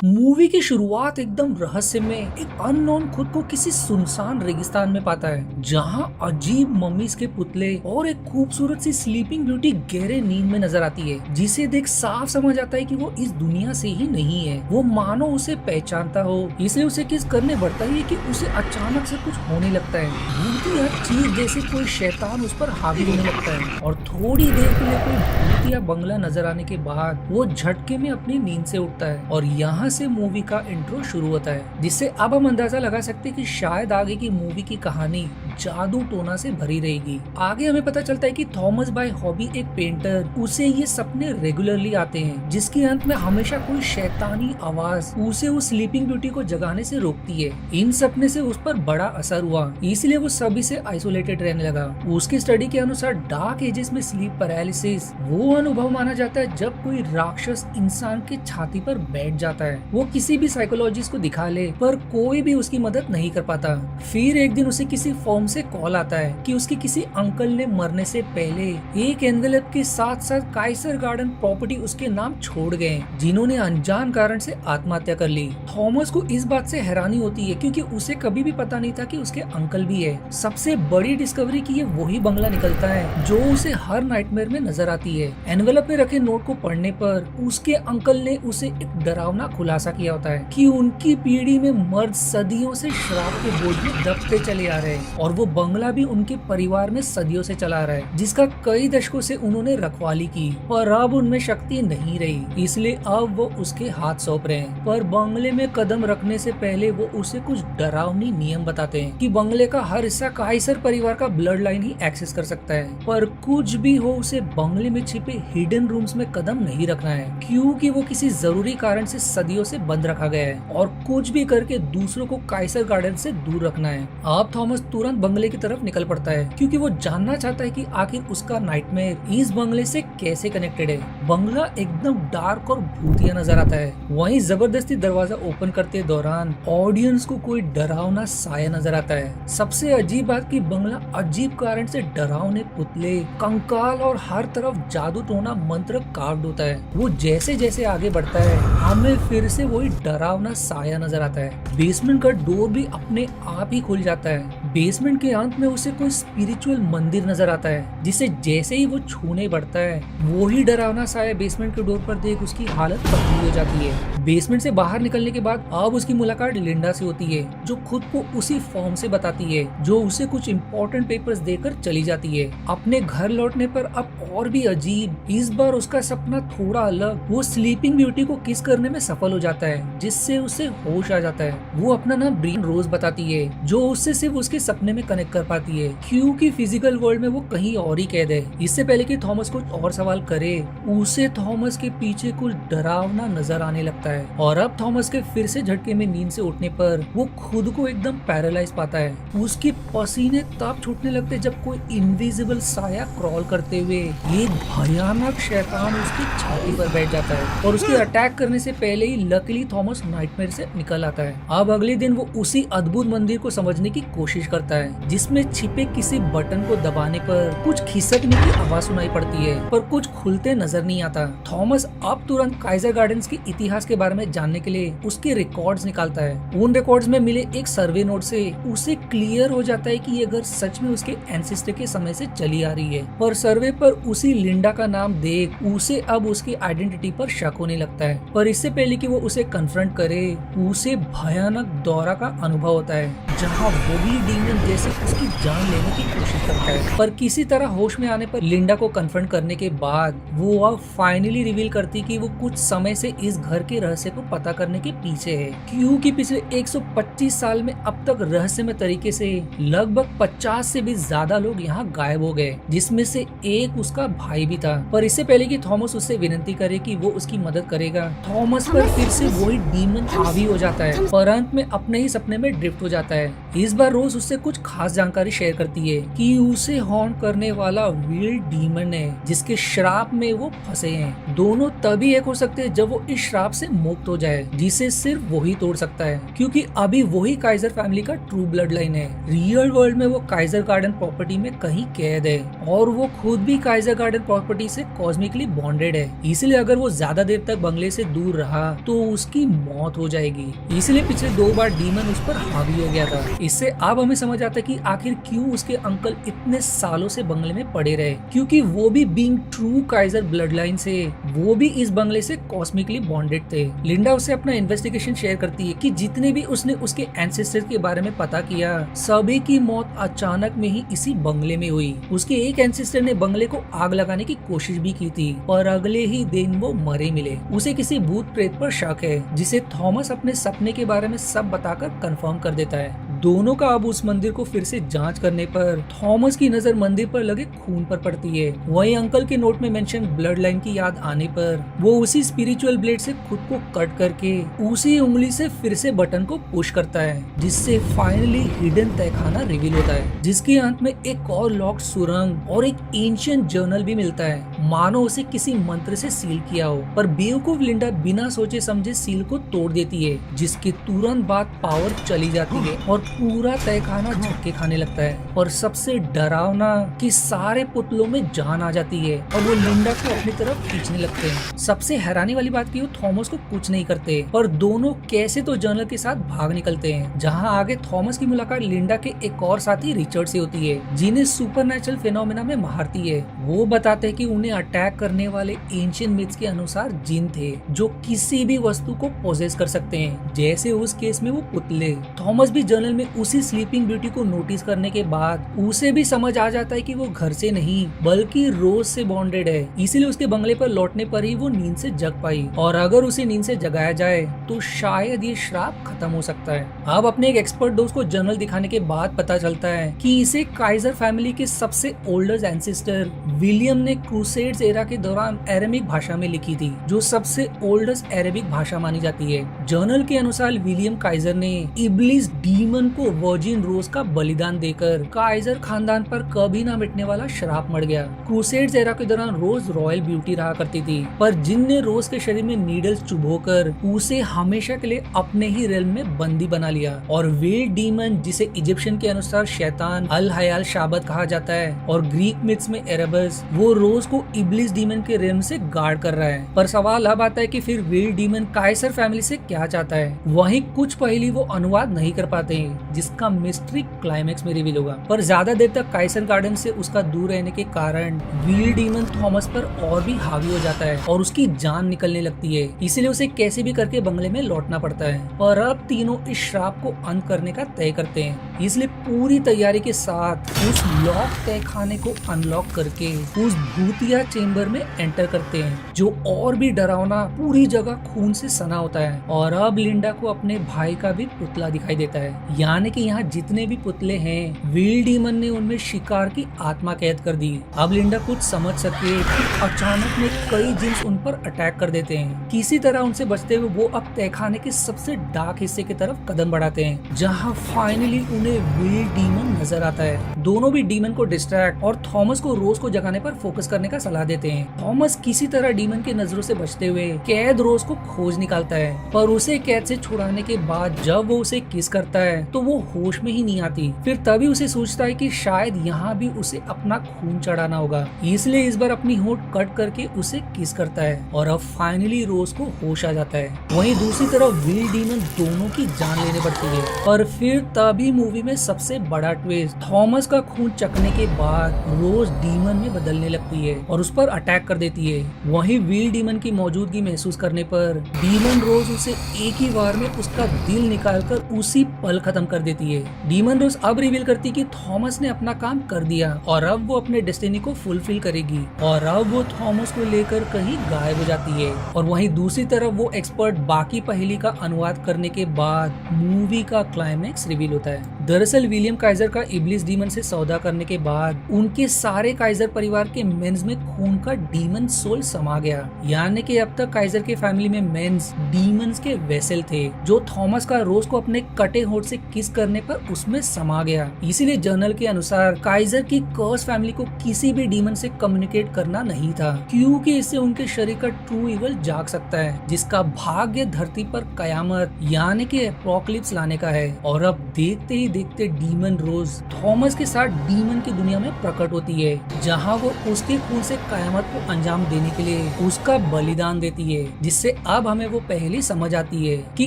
Movie की शुरुआत एकदम रहस्य में एक अननोन खुद को किसी सुनसान रेगिस्तान में पाता है, जहां अजीब मम्मीज के पुतले और एक खूबसूरत सी स्लीपिंग ब्यूटी गहरे नींद में नजर आती है, जिसे देख साफ समझ आता है कि वो इस दुनिया से ही नहीं है। वो मानो उसे पहचानता हो, इसलिए उसे किस करने बढ़ता है कि उसे अचानक से कुछ होने लगता है। भूत या चीज जैसे कोई शैतान उस पर हावी होने लगता है और थोड़ी देर के लिए कोई भूत या बंगला नजर आने के बाद वो झटके में अपनी नींद से उठता है और यहाँ से मूवी का इंट्रो शुरू होता है, जिससे अब हम अंदाजा लगा सकते हैं कि शायद आगे की मूवी की कहानी जादू टोना से भरी रहेगी। आगे हमें पता चलता है कि थॉमस बाय हॉबी एक पेंटर, उसे ये सपने रेगुलरली आते हैं, जिसके अंत में हमेशा कोई शैतानी आवाज उसे उस स्लीपिंग ब्यूटी को जगाने से रोकती है। इन सपने से उस पर बड़ा असर हुआ, इसलिए वो सभी से आइसोलेटेड रहने लगा। उसकी स्टडी के अनुसार डार्क एजेस में स्लीप पैरालिसिस वो अनुभव माना जाता है जब कोई राक्षस इंसान के छाती पर बैठ जाता है। वो किसी भी साइकोलॉजिस्ट को दिखा ले, पर कोई भी उसकी मदद नहीं कर पाता। फिर एक दिन उसे किसी फॉर्म से कॉल आता है कि उसके किसी अंकल ने मरने से पहले एक एनवेलप के साथ साथ काइसर गार्डन प्रॉपर्टी उसके नाम छोड़ गए, जिन्होंने अनजान कारण से आत्महत्या कर ली। थॉमस को इस बात से हैरानी होती है, क्योंकि उसे कभी भी पता नहीं था कि उसके अंकल भी है। सबसे बड़ी डिस्कवरी की ये वही बंगला निकलता है जो उसे हर नाइटमेयर में नजर आती है। एनवेलप में रखे नोट को पढ़ने पर उसके अंकल ने उसे एक डरावना खुलासा किया होता है कि उनकी पीढ़ी में मर्द सदियों से श्राप के बोझ में दबते चले आ रहे हैं और वो बंगला भी उनके परिवार में सदियों से चला रहा है, जिसका कई दशकों से उन्होंने रखवाली की, पर अब उनमें शक्ति नहीं रही, इसलिए अब वो उसके हाथ सौंप रहे हैं। पर बंगले में कदम रखने से पहले वो उसे कुछ डरावनी नियम बताते हैं कि बंगले का हर हिस्सा काइसर परिवार का ब्लड लाइन ही एक्सेस कर सकता है, पर कुछ भी हो उसे बंगले में छिपे हिडन रूम्स में कदम नहीं रखना है, क्योंकि वो किसी जरूरी कारण से सदियों से बंद रखा गया है और कुछ भी करके दूसरों को काइसर गार्डन से दूर रखना है। अब थॉमस तुरंत बंगले की तरफ निकल पड़ता है, क्योंकि वो जानना चाहता है कि आखिर उसका नाइटमेयर इस बंगले से कैसे कनेक्टेड है। बंगला एकदम डार्क और भूतिया नजर आता है। वहीं जबरदस्ती दरवाजा ओपन करते दौरान ऑडियंस को कोई डरावना साया नजर आता है। सबसे अजीब बात कि बंगला अजीब कारण से डरावने पुतले, कंकाल और हर तरफ जादू टोना मंत्र कार्ड होता है। वो जैसे जैसे आगे बढ़ता है हमें फिर से वही डरावना साया नजर आता है। बेसमेंट का डोर भी अपने आप ही खुल जाता है। बेसमेंट के अंत में उसे कोई स्पिरिचुअल मंदिर नजर आता है, जिसे जैसे ही वो छूने बढ़ता है वो ही डरावना साया बेसमेंट के डोर पर देख उसकी हालत पतली हो जाती है। बेसमेंट से बाहर निकलने के बाद अब उसकी मुलाकात लिंडा से होती है, जो खुद को उसी फॉर्म से बताती है, जो उसे कुछ इम्पोर्टेंट पेपर्स देकर चली जाती है। अपने घर लौटने पर अब और भी अजीब, इस बार उसका सपना थोड़ा अलग। वो स्लीपिंग ब्यूटी को किस करने में सफल हो जाता है, जिससे उसे होश आ जाता है। वो अपना नाम ब्रीन रोज बताती है, जो उससे सिर्फ उसके सपने में कनेक्ट कर पाती है, क्योंकि फिजिकल वर्ल्ड में वो कहीं और ही कैद है। इससे पहले कि थॉमस कुछ और सवाल करे, उसे थॉमस के पीछे कुछ डरावना नजर आने लगता है और अब थॉमस के फिर से झटके में नींद से उठने पर वो खुद को एकदम पैरालाइज पाता है। उसके पसीने तब छूटने लगते जब कोई इनविजिबल साया क्रॉल करते हुए एक भयानक शैतान उसकी छाती पर बैठ जाता है और उसके अटैक करने से पहले ही लकीली थॉमस नाइटमेयर से निकल आता है। अब अगले दिन वो उसी अद्भुत मंदिर को समझने की कोशिश करता है, जिसमें छिपे किसी बटन को दबाने पर कुछ खिसकने की आवाज सुनाई पड़ती है, पर कुछ खुलते नजर नहीं आता। थॉमस अब तुरंत काइजर गार्डन्स के इतिहास के बारे में जानने के लिए उसके रिकॉर्ड्स निकालता है। उन रिकॉर्ड्स में मिले एक सर्वे नोट से उसे क्लियर हो जाता है कि ये घर सच में उसके एंसेस्टर के समय से चली आ रही है, पर सर्वे पर उसी लिंडा का नाम देख उसे अब उसकी आइडेंटिटी पर शक होने लगता है। पर इससे पहले कि वो उसे कन्फ्रंट करे, उसे भयानक दौरा का अनुभव होता है, जहाँ वही डीमन जैसे उसकी जान लेने की कोशिश करता है। पर किसी तरह होश में आने पर लिंडा को कन्फ्रंट करने के बाद वो अब फाइनली रिवील करती कि वो कुछ समय से इस घर के रहस्य को पता करने के पीछे है, क्योंकि पिछले 125 साल में अब तक रहस्यमय तरीके से लगभग 50 से भी ज्यादा लोग यहाँ गायब हो गए, जिसमें से एक उसका भाई भी था। पर इससे पहले कि थॉमस उससे विनती करे कि वो उसकी मदद करेगा, थॉमस पर फिर से वही डीमन हावी हो जाता है, पर अंत में अपने ही सपने में ड्रिफ्ट हो जाता है। है। इस बार रोज उससे कुछ खास जानकारी शेयर करती है कि उसे हॉन्ट करने वाला विल डीमन है जिसके श्राप में वो फंसे हैं। दोनों तभी एक हो सकते हैं जब वो इस श्राप से मुक्त हो जाए जिसे सिर्फ वही तोड़ सकता है, क्योंकि अभी वही काइजर फैमिली का ट्रू ब्लड लाइन है। रियल वर्ल्ड में वो काइजर गार्डन प्रॉपर्टी में कहीं कैद है और वो खुद भी काइजर गार्डन प्रॉपर्टी से कॉस्मिकली बॉन्डेड है। इसलिए अगर वो ज्यादा देर तक बंगले से दूर रहा तो उसकी मौत हो जाएगी। इसलिए पिछले 2 बार डीमन उस पर हावी हो गया था। इससे अब हमें समझ आता है कि आखिर क्यों उसके अंकल इतने सालों से बंगले में पड़े रहे, क्योंकि वो भी being true Kaizer blood line से वो भी इस बंगले से कॉस्मिकली बॉन्डेड थे। लिंडा उससे अपना इन्वेस्टिगेशन शेयर करती है कि जितने भी उसने उसके एंसेस्टर के बारे में पता किया सभी की मौत अचानक में ही इसी बंगले में हुई। उसके एक एंसेस्टर ने बंगले को आग लगाने की कोशिश भी की थी पर अगले ही दिन वो मरे मिले। उसे किसी भूत प्रेत पर शक है जिसे थॉमस अपने सपने के बारे में सब बताकर कंफर्म कर देता है। दोनों का अब उस मंदिर को फिर से जांच करने पर थॉमस की नजर मंदिर पर लगे खून पर पड़ती है। वहीं अंकल के नोट में मेंशन ब्लड लाइन की याद आने पर वो उसी स्पिरिचुअल ब्लेड से खुद को कट करके उसी उंगली से फिर से बटन को पुश करता है, जिससे फाइनली हिडन तहखाना रिवील होता है, जिसके अंत में एक और लॉक्ड सुरंग और एक एंशिएंट जर्नल भी मिलता है, मानो उसे किसी मंत्र से सील किया हो। पर बेवकूफ लिंडा बिना सोचे समझे सील को तोड़ देती है, जिसके तुरंत बाद पावर चली जाती है और पूरा तहखाना झटके खाने लगता है। और सबसे डरावना कि सारे पुतलों में जान आ जाती है और वो लिंडा को अपनी तरफ खींचने लगते हैं। सबसे हैरानी वाली बात की वो थॉमस को कुछ नहीं करते, पर दोनों कैसे तो जर्नल के साथ भाग निकलते हैं। जहां आगे थॉमस की मुलाकात लिंडा के एक और साथी रिचर्ड से होती है, जिन्हें सुपरनैचुरल फिनोमेना में मारती है। वो बताते हैं कि उन्हें अटैक करने वाले एंशिएंट मिथ्स के अनुसार जिन थे जो किसी भी वस्तु को पोजेस कर सकते हैं, जैसे उस केस में वो पुतले। थॉमस भी जर्नल में उसी स्लीपिंग ब्यूटी को नोटिस करने के बाद उसे भी समझ आ जाता है कि वो घर से नहीं बल्कि रोज से बॉन्डेड है। इसीलिए उसके बंगले पर लौटने पर ही वो नींद से जग पाई, और अगर उसे नींद से जगाया जाए तो शायद ये श्राप खत्म हो सकता है। अब अपने एक एक्सपर्ट दोस्त को जर्नल दिखाने के बाद पता चलता है कि इसे काइजर फैमिली के सबसे ओल्डेस्ट एंसेस्टर विलियम ने क्रूसेड्स एरा के दौरान अरेबिक भाषा में लिखी थी, जो सबसे ओल्डेस्ट अरेबिक भाषा मानी जाती है। जर्नल के अनुसार विलियम काइजर ने इब्लिस डीमन को वर्जिन रोज का बलिदान देकर काइजर खानदान पर कभी ना मिटने वाला श्राप मर गया। क्रूसेड्स एरा के दौरान रोज रॉयल ब्यूटी रहा करती थी, पर जिन ने रोज के शरीर में नीडल्स चुभोकर उसे हमेशा के लिए अपने ही रेल में बंदी बना लिया। और वे डीमन, जिसे इजिप्शियन के अनुसार शैतान अल हयाल शाबत कहा जाता है और ग्रीक मिथ्स में एरेबस, वो रोज को इब्लिस डीमन के रेल से गार्ड कर रहा है। पर सवाल अब आता है कि फिर वे डीमन काइजर फैमिली से क्या चाहता है। वहीं कुछ पहली वो अनुवाद नहीं कर पाते हैं, जिसका मिस्ट्री क्लाइमेक्स में रिवील होगा। पर ज्यादा देर तक काइजर गार्डन से उसका दूर रहने के कारण विल डीमन थॉमस पर और भी हावी हो जाता है और उसकी जान निकलने लगती है। इसलिए उसे कैसे भी करके बंगले में लौटना पड़ता है। पर अब तीनों इस श्राप को अंत करने का तय करते हैं, इसलिए पूरी तैयारी के साथ उस लॉक तहखाने को अनलॉक करके उस भूतिया चेम्बर में एंटर करते हैं, जो और भी डरावना, पूरी जगह खून से सना होता है। और अब लिंडा को अपने भाई का भी पुतला दिखाई देता है, यानी कि यहाँ जितने भी पुतले हैं विल डीमन ने उनमें शिकार की आत्मा कैद कर दी। अब लिंडा कुछ समझ सके कि अचानक में कई जिन्स उन पर अटैक कर देते हैं। किसी तरह उनसे बचते हुए वो अब तहखाने के सबसे डार्क हिस्से की तरफ कदम बढ़ाते हैं, जहाँ फाइनली उन्हें विल डीमन नजर आता है। दोनों भी डीमन को डिस्ट्रैक्ट और थॉमस को रोज को जगाने पर फोकस करने का सलाह देते हैं। थॉमस किसी तरह डीमन की नजरों से बचते हुए कैद रोज को खोज निकालता है, पर उसे कैद से छुड़ाने के बाद जब वो उसे किस करता है तो वो होश में ही नहीं आती। फिर तभी उसे सोचता है कि शायद यहाँ भी उसे अपना खून चढ़ाना होगा, इसलिए इस बार अपनी होंठ कट करके उसे किस करता है और अब फाइनली रोज को होश आ जाता है। वहीं दूसरी तरफ विल डीमन दोनों की जान लेने पड़ती है। और फिर तभी मूवी में सबसे बड़ा ट्विस्ट, थॉमस का खून चखने के बाद रोज डीमन में बदलने लगती है और उस पर अटैक कर देती है। वहीं विल डीमन की मौजूदगी महसूस करने पर डीमन रोज उसे एक ही बार में उसका दिल निकालकर उसी पल खत्म कर देती है। डीमन रोज अब रिवील करती कि थॉमस ने अपना काम कर दिया और अब वो अपने डेस्टिनी को फुलफिल करेगी, और अब वो थॉमस को लेकर कहीं गायब हो जाती है। और वहीं दूसरी तरफ वो एक्सपर्ट बाकी पहेली का अनुवाद करने के बाद मूवी का क्लाइमेक्स रिवील होता है। दरअसल विलियम काइजर का इब्लिस डीमन से सौदा करने के बाद उनके सारे काइजर परिवार के मेंस में खून का डीमन सोल समा गया, यानी कि अब तक काइजर के फैमिली में मेंस डीमंस के वेसल थे, जो थॉमस का रोज को अपने कटे होठ से किस करने पर उसमें समा गया। इसीलिए जर्नल के अनुसार काइजर की कर्स फैमिली को किसी भी डीमन से कम्युनिकेट करना नहीं था, क्योंकि इससे उनके शरीर का ट्रू इवल जाग सकता है, जिसका भाग्य धरती पर कयामत यानी कि एपोकलिप्स लाने का है। और अब देखते ही देखते डीमन रोज थॉमस के साथ डीमन की दुनिया में प्रकट होती है, जहाँ वो उसके खून से कयामत को अंजाम देने के लिए उसका बलिदान देती है, जिससे अब हमें वो पहली समझ आती है कि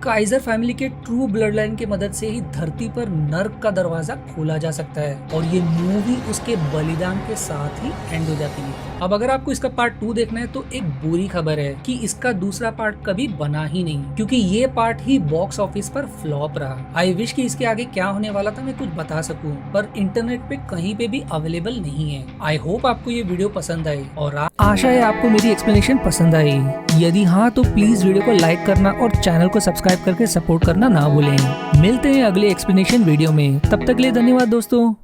काइजर फैमिली के ट्रू ब्लड लाइन की मदद से ही धरती पर नर्क का दरवाजा खोला जा सकता है। और ये मूवी उसके बलिदान के साथ ही एंड हो जाती है। अब अगर आपको इसका पार्ट 2 देखना है तो एक बुरी खबर है कि इसका दूसरा पार्ट कभी बना ही नहीं, क्योंकि ये पार्ट ही बॉक्स ऑफिस पर फ्लॉप रहा। आई विश कि इसके आगे क्या होने वाला था मैं कुछ बता सकूं, पर इंटरनेट पे कहीं पे भी अवेलेबल नहीं है। आई होप आपको ये वीडियो पसंद आई और आशा है आपको मेरी एक्सप्लेनेशन पसंद आई। यदि हाँ तो प्लीज वीडियो को लाइक करना और चैनल को सब्सक्राइब करके सपोर्ट करना ना भूलें। मिलते हैं अगले एक्सप्लेनेशन वीडियो में, तब तक के लिए धन्यवाद दोस्तों।